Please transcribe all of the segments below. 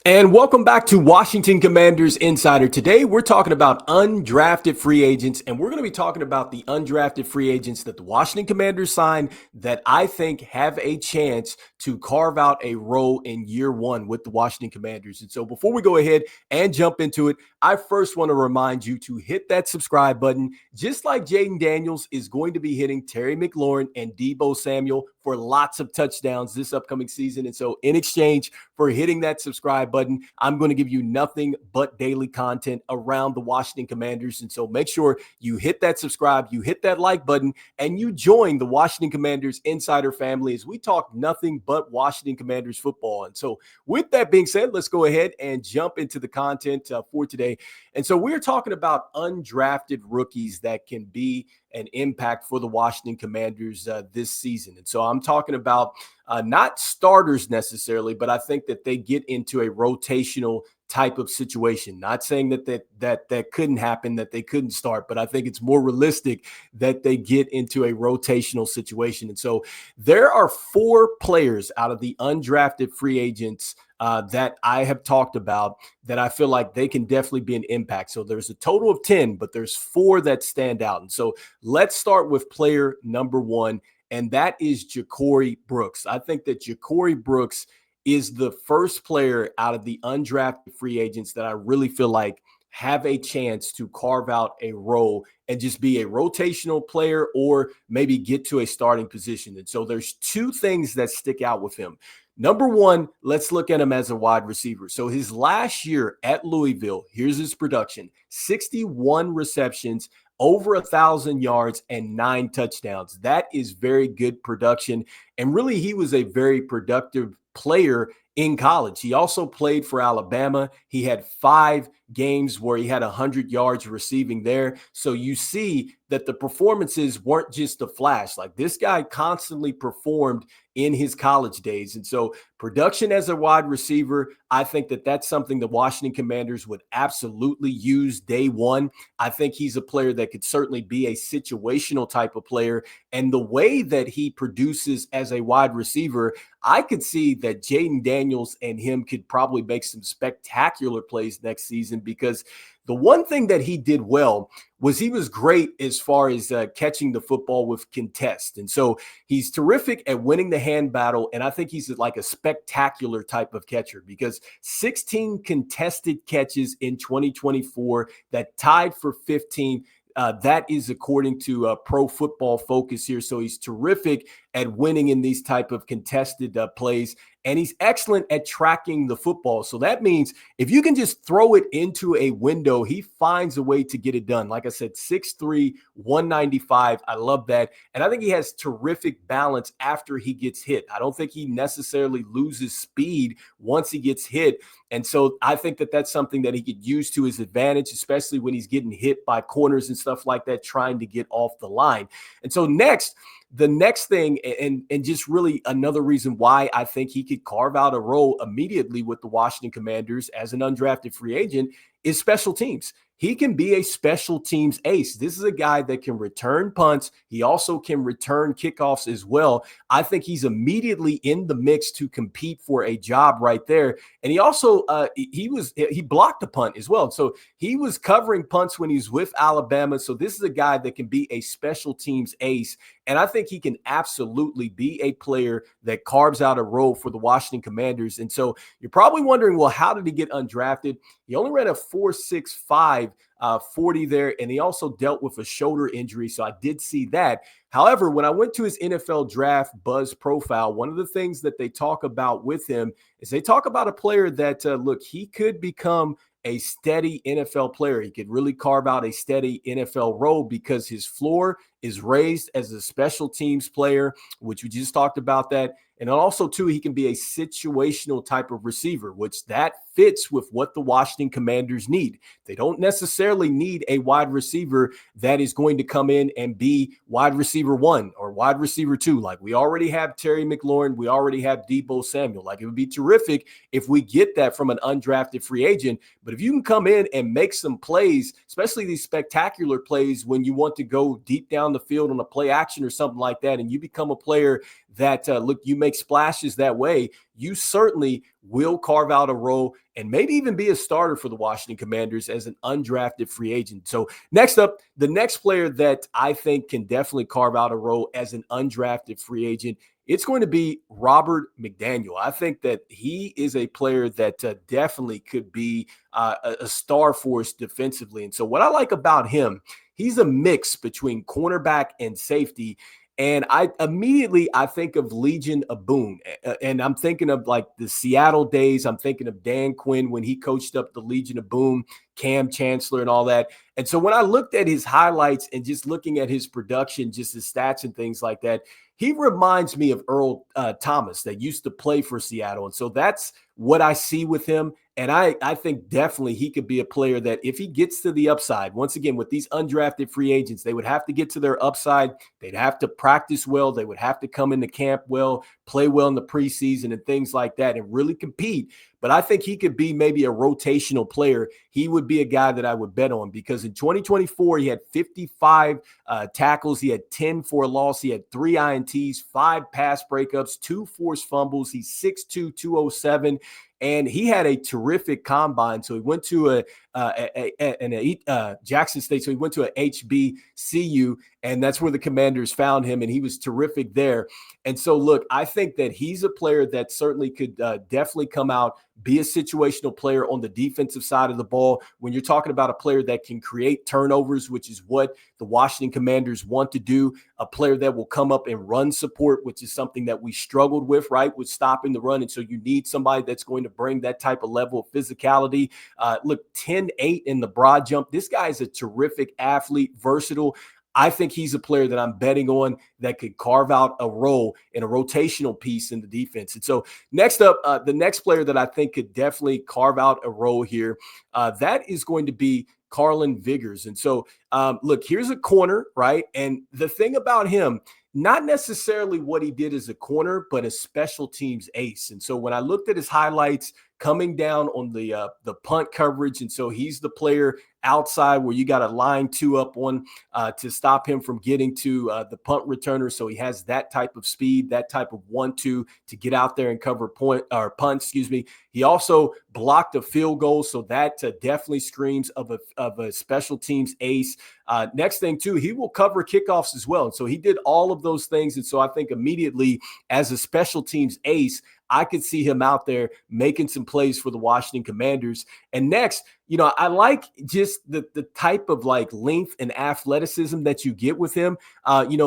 And welcome back to Washington Commanders Insider. Today, we're talking about undrafted free agents, and we're going to be talking about the undrafted free agents that the Washington Commanders signed that I think have a chance to carve out a role in year one with the Washington Commanders. And so before we go ahead and jump into it, I first want to remind you to hit that subscribe button, just like Jaden Daniels is going to be hitting Terry McLaurin and Deebo Samuel for lots of touchdowns this upcoming season. And so in exchange for hitting that subscribe button, I'm going to give you nothing but daily content around the Washington Commanders. And so make sure you hit that subscribe, you hit that like button, and you join the Washington Commanders Insider family as we talk nothing but Washington Commanders football. And so with that being said, let's go ahead and jump into the content for today. And so we're talking about undrafted rookies that can be an impact for the Washington Commanders this season. And so I'm talking about not starters necessarily, but I think that they get into a rotational type of situation. Not saying that couldn't happen, that they couldn't start, but I think it's more realistic that they get into a rotational situation. And so there are 4 players out of the undrafted free agents that I have talked about that I feel like they can definitely be an impact. So there's a total of 10, but there's 4 that stand out. And so let's start with player number 1, and that is Jakori Brooks. I think that Jakori Brooks is the first player out of the undrafted free agents that I really feel like have a chance to carve out a role and just be a rotational player or maybe get to a starting position. And so there's 2 things that stick out with him. Number 1, let's look at him as a wide receiver. So his last year at Louisville, here's his production: 61 receptions, over 1,000 yards, and 9 touchdowns. That is very good production. And really, he was a very productive player in college. He also played for Alabama. He had 5 games where he had 100 yards receiving there. So you see that the performances weren't just a flash. Like, this guy constantly performed in his college days. And so production as a wide receiver, I think that that's something the Washington Commanders would absolutely use day one. I think he's a player that could certainly be a situational type of player. And the way that he produces as a wide receiver, I could see that Jaden Daniels and him could probably make some spectacular plays next season, because the one thing that he did well was he was great as far as catching the football with contest. And so he's terrific at winning the hand battle. And I think he's like a spectacular type of catcher, because 16 contested catches in 2024 that tied for 15. That is according to Pro Football Focus here. So he's terrific at winning in these type of contested plays. And he's excellent at tracking the football. So that means if you can just throw it into a window, he finds a way to get it done. Like I said, 6'3", 195. I love that. And I think he has terrific balance after he gets hit. I don't think he necessarily loses speed once he gets hit. And so I think that that's something that he could use to his advantage, especially when he's getting hit by corners and stuff like that, trying to get off the line. And so the next thing, and just really another reason why I think he could carve out a role immediately with the Washington Commanders as an undrafted free agent, is special teams. He can be a special teams ace. This is a guy that can return punts. He also can return kickoffs as well. I think he's immediately in the mix to compete for a job right there. And he also he blocked a punt as well. So he was covering punts when he's with Alabama. So this is a guy that can be a special teams ace. And I think he can absolutely be a player that carves out a role for the Washington Commanders. And so you're probably wondering, well, how did he get undrafted? He only ran a 4.65 40 there, and he also dealt with a shoulder injury. So I did see that. However, when I went to his NFL draft buzz profile, one of the things that they talk about with him is they talk about a player that, look, he could become a steady NFL player. He could really carve out a steady NFL role because his floor is raised as a special teams player, which we just talked about that. And also, too, he can be a situational type of receiver, which that fits with what the Washington Commanders need. They don't necessarily need a wide receiver that is going to come in and be wide receiver 1 or wide receiver 2. Like, we already have Terry McLaurin. We already have Deebo Samuel. Like, it would be terrific if we get that from an undrafted free agent. But if you can come in and make some plays, especially these spectacular plays when you want to go deep down down the field on a play action or something like that, and you become a player that, look, you make splashes that way, you certainly will carve out a role and maybe even be a starter for the Washington Commanders as an undrafted free agent. So next up, the next player that I think can definitely carve out a role as an undrafted free agent, it's going to be Robert McDaniel. I think that he is a player that definitely could be a star for us defensively. And so what I like about him, he's a mix between cornerback and safety. And I think of Legion of Boom, and I'm thinking of like the Seattle days. I'm thinking of Dan Quinn when he coached up the Legion of Boom, Cam Chancellor and all that. And so when I looked at his highlights and just looking at his production, just his stats and things like that, he reminds me of Earl Thomas that used to play for Seattle. And so that's what I see with him. And I think definitely he could be a player that if he gets to the upside, once again, with these undrafted free agents, they would have to get to their upside. They'd have to practice well. They would have to come into camp well, play well in the preseason and things like that and really compete. But I think he could be maybe a rotational player. He would be a guy that I would bet on because in 2024, he had 55 tackles. He had 10 for a loss. He had 3 INTs, 5 pass breakups, 2 forced fumbles. He's 6'2", 207. And he had a terrific combine. So he went to Jackson State. So he went to a HBCU, and that's where the Commanders found him, and he was terrific there. And so, look, I think that he's a player that certainly could definitely come out, be a situational player on the defensive side of the ball. When you're talking about a player that can create turnovers, which is what the Washington Commanders want to do, a player that will come up and run support, which is something that we struggled with, right, with stopping the run. And so you need somebody that's going to bring that type of level of physicality. Look, 10-8 in the broad jump. This guy is a terrific athlete, versatile. I think he's a player that I'm betting on that could carve out a role in a rotational piece in the defense. And so next up, the next player that I think could definitely carve out a role here, that is going to be Carlin Viggers. And so, look, here's a corner, right? And the thing about him, not necessarily what he did as a corner, but a special teams ace. And so when I looked at his highlights coming down on the punt coverage, and so he's the player outside where you got to line 2 up on to stop him from getting to the punt returner. So he has that type of speed, that type of 1-2 to get out there and cover punt. He also blocked a field goal, so that definitely screams of a special teams ace. Next thing too, he will cover kickoffs as well. And so he did all of those things. And so I think immediately as a special teams ace, I could see him out there making some plays for the Washington Commanders. And next, I like just the type of like length and athleticism that you get with him.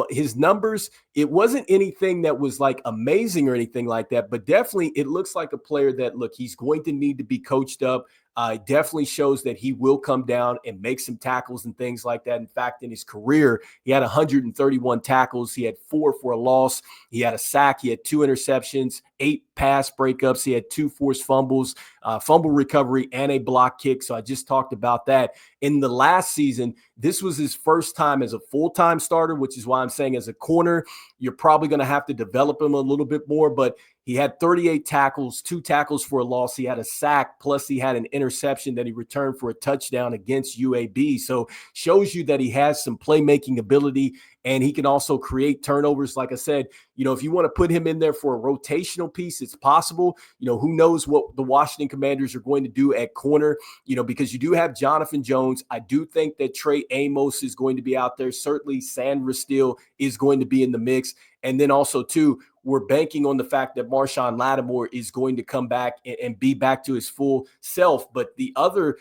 His numbers, it wasn't anything that was like amazing or anything like that, but definitely it looks like a player that, look, he's going to need to be coached up. It definitely shows that he will come down and make some tackles and things like that. In fact, in his career, he had 131 tackles. He had 4 for a loss. He had a sack. He had 2 interceptions, 8 pass breakups. He had 2 forced fumbles, fumble recovery, and a block kick. So I just talked about that. In the last season, this was his first time as a full-time starter, which is why I'm saying as a corner, you're probably going to have to develop him a little bit more, but he had 38 tackles, 2 tackles for a loss. He had a sack, plus he had an interception that he returned for a touchdown against UAB. So shows you that he has some playmaking ability, and he can also create turnovers. Like I said, if you want to put him in there for a rotational piece, it's possible. Who knows what the Washington Commanders are going to do at corner, because you do have Jonathan Jones. I do think that Trey Amos is going to be out there. Certainly Sandra Steele is going to be in the mix. And then also, too, we're banking on the fact that Marshawn Lattimore is going to come back and be back to his full self. But the other,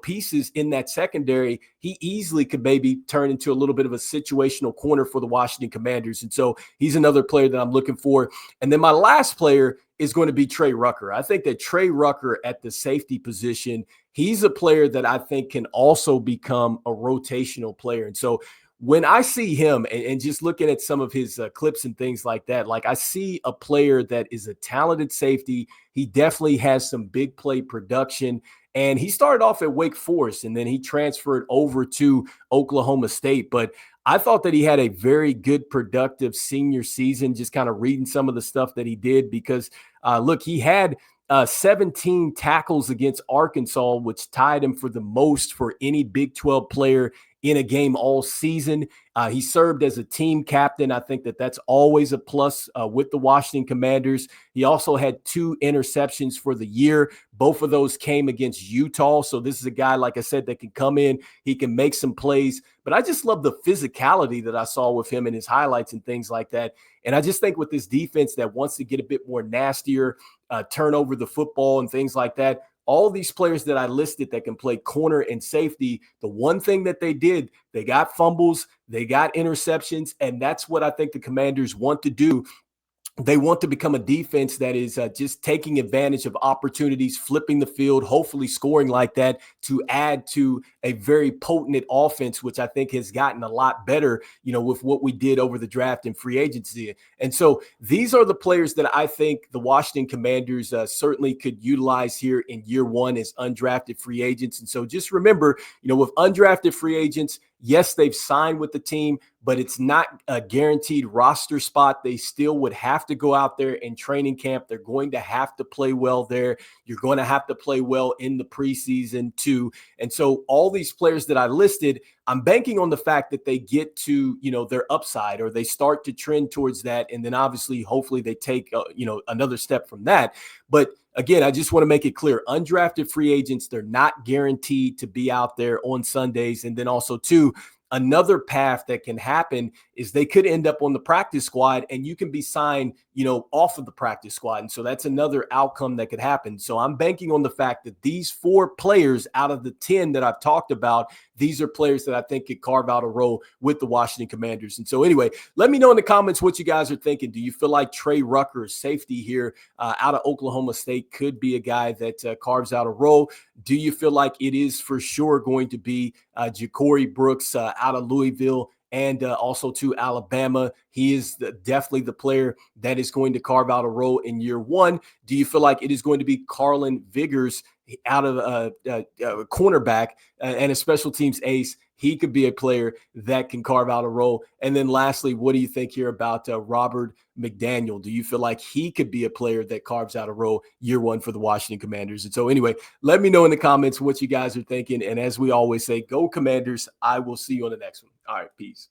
pieces in that secondary, he easily could maybe turn into a little bit of a situational corner for the Washington Commanders. And so he's another player that I'm looking for. And then my last player is going to be Tre Rucker. I think that Tre Rucker at the safety position, he's a player that I think can also become a rotational player. And so when I see him and just looking at some of his clips and things like that, like I see a player that is a talented safety. He definitely has some big play production. And he started off at Wake Forest, and then he transferred over to Oklahoma State. But I thought that he had a very good, productive senior season, just kind of reading some of the stuff that he did because, look, he had 17 tackles against Arkansas, which tied him for the most for any Big 12 player in a game all season. He served as a team captain. I think that that's always a plus with the Washington Commanders. He also had 2 interceptions for the year. Both of those came against Utah. So this is a guy, like I said, that can come in. He can make some plays. But I just love the physicality that I saw with him in his highlights and things like that. And I just think with this defense that wants to get a bit more nastier, turn over the football and things like that, all these players that I listed that can play corner and safety, the one thing that they did, they got fumbles, they got interceptions, and that's what I think the Commanders want to do. They want to become a defense that is just taking advantage of opportunities, flipping the field, hopefully scoring like that to add to a very potent offense, which I think has gotten a lot better, with what we did over the draft and free agency. And so these are the players that I think the Washington Commanders certainly could utilize here in year one as undrafted free agents. And so just remember, with undrafted free agents, yes, they've signed with the team, but it's not a guaranteed roster spot. They still would have to go out there in training camp. They're going to have to play well there. You're going to have to play well in the preseason too. And so all these players that I listed, I'm banking on the fact that they get to, their upside, or they start to trend towards that. And then obviously, hopefully they take, another step from that. But again, I just want to make it clear, undrafted free agents, they're not guaranteed to be out there on Sundays. And then also too, another path that can happen is they could end up on the practice squad and you can be signed, off of the practice squad. And so that's another outcome that could happen. So I'm banking on the fact that these 4 players out of the 10 that I've talked about, these are players that I think could carve out a role with the Washington Commanders. And so anyway, let me know in the comments what you guys are thinking. Do you feel like Tre Rucker, safety here out of Oklahoma State, could be a guy that carves out a role? Do you feel like it is for sure going to be Jakori Brooks out of Louisville and also to Alabama? He is definitely the player that is going to carve out a role in year one. Do you feel like it is going to be Carlin Viggers out of cornerback and a special teams ace? He could be a player that can carve out a role. And then lastly, what do you think here about Robert McDaniel? Do you feel like he could be a player that carves out a role year one for the Washington Commanders? And so anyway, let me know in the comments what you guys are thinking. And as we always say, go Commanders. I will see you on the next one. All right, peace.